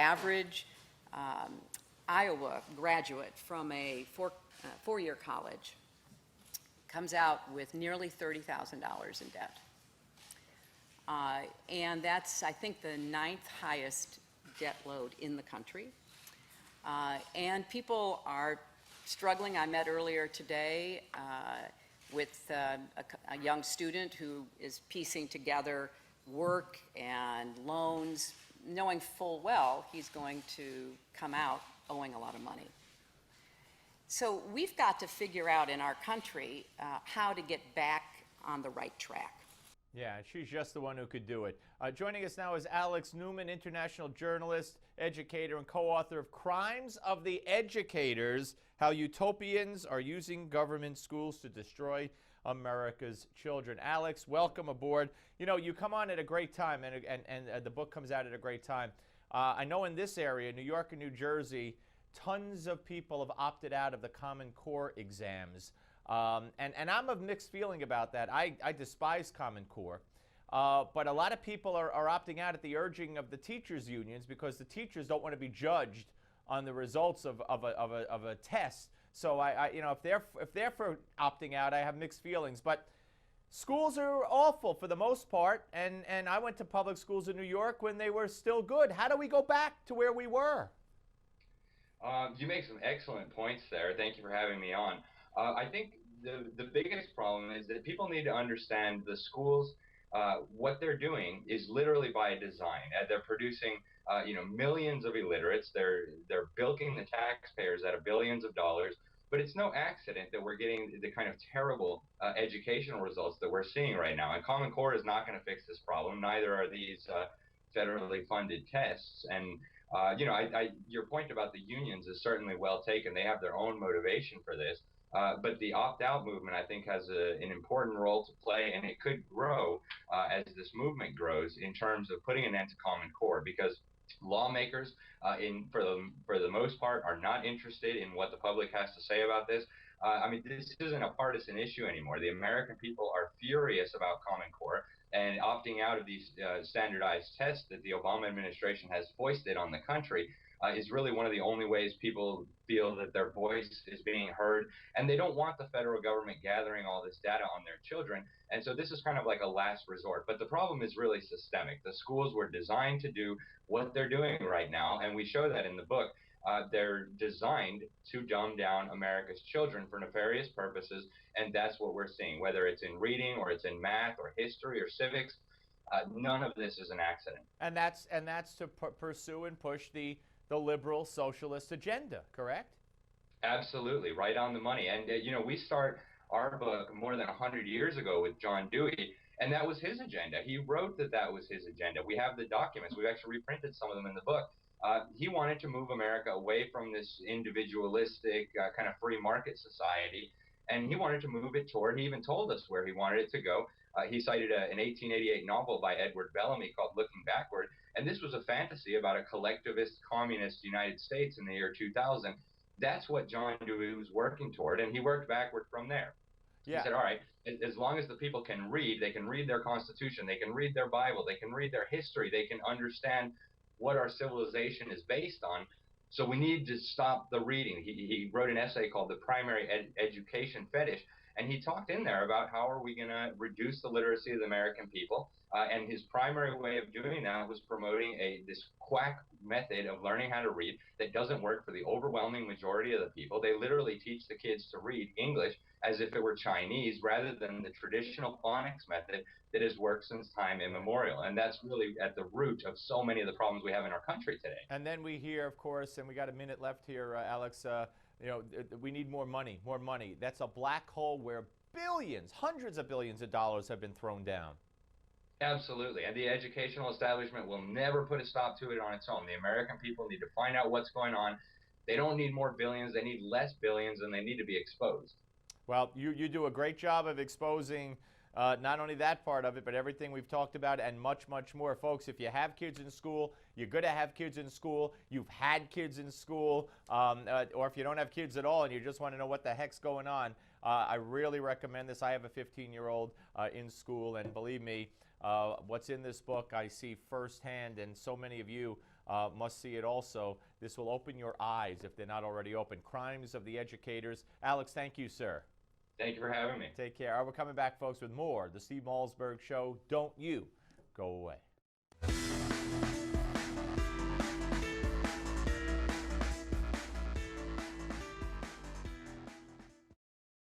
average Iowa graduate from a four-year college comes out with nearly $30,000 in debt. And that's, I think, the 9th highest debt load in the country. And people are struggling. I met earlier today with a young student who is piecing together work and loans, knowing full well he's going to come out owing a lot of money. So we've got to figure out in our country how to get back on the right track. Yeah, she's just the one who could do it. Joining us now is Alex Newman, international journalist, educator, and co-author of Crimes of the Educators, How Utopians Are Using Government Schools to Destroy America's Children. Alex, welcome aboard. You know, you come on at a great time, and the book comes out at a great time. I know in this area, New York and New Jersey, tons of people have opted out of the Common Core exams. And I'm of mixed feeling about that. I despise Common Core. But a lot of people are opting out at the urging of the teachers' unions because the teachers don't want to be judged on the results of a test. So you know, if they're for opting out, I have mixed feelings. But schools are awful for the most part, and I went to public schools in New York when they were still good. How do we go back to where we were? You make some excellent points there. Thank you for having me on. I think the biggest problem is that people need to understand the schools, what they're doing is literally by design. They're producing you know, millions of illiterates. They're bilking the taxpayers out of billions of dollars. But it's no accident that we're getting the kind of terrible educational results that we're seeing right now. And Common Core is not going to fix this problem. Neither are these federally funded tests. And you know, your point about the unions is certainly well taken. They have their own motivation for this. But the opt-out movement, I think, has an important role to play, and it could grow as this movement grows in terms of putting an end to Common Core, because lawmakers, for the most part, are not interested in what the public has to say about this. I mean, this isn't a partisan issue anymore. The American people are furious about Common Core, and opting out of these standardized tests that the Obama administration has foisted on the country is really one of the only ways people feel that their voice is being heard. And they don't want the federal government gathering all this data on their children. And so this is kind of like a last resort. But the problem is really systemic. The schools were designed to do what they're doing right now, and we show that in the book. They're designed to dumb down America's children for nefarious purposes, and that's what we're seeing, whether it's in reading or it's in math or history or civics. None of this is an accident. And that's to pursue and push the liberal socialist agenda, correct? Absolutely, right on the money. And you know, we start our book more than 100 years ago with John Dewey, and that was his agenda. He wrote that was his agenda. We have the documents. We've actually reprinted some of them in the book. He wanted to move America away from this individualistic kind of free market society, and he wanted to move it toward, he even told us where he wanted it to go. He cited an 1888 novel by Edward Bellamy called Looking Backward, and this was a fantasy about a collectivist communist United States in the year 2000. That's what John Dewey was working toward, and he worked backward from there. Yeah. He said, all right, as long as the people can read, they can read their Constitution, they can read their Bible, they can read their history, they can understand what our civilization is based on. So we need to stop the reading. He wrote an essay called The Primary Education Fetish, and he talked in there about how are we going to reduce the literacy of the American people. And his primary way of doing that was promoting this quack method of learning how to read that doesn't work for the overwhelming majority of the people. They literally teach the kids to read English as if it were Chinese, rather than the traditional phonics method that has worked since time immemorial. And that's really at the root of so many of the problems we have in our country today. And then we hear, of course, and we got a minute left here, Alex, you know, we need more money, more money. That's a black hole where billions, hundreds of billions of dollars have been thrown down. Absolutely, and the educational establishment will never put a stop to it on its own. The American people need to find out what's going on. They don't need more billions, they need less billions, and they need to be exposed. Well, you do a great job of exposing not only that part of it, but everything we've talked about and much, much more. Folks, if you have kids in school, you're going to have kids in school, you've had kids in school, or if you don't have kids at all and you just want to know what the heck's going on, I really recommend this. I have a 15-year-old in school, and believe me, what's in this book I see firsthand, and so many of you must see it also. This will open your eyes if they're not already open. Crimes of the Educators. Alex, thank you, sir. Thank you for having me. Take care. We're coming back, folks, with more. The Steve Malzberg Show. Don't you go away.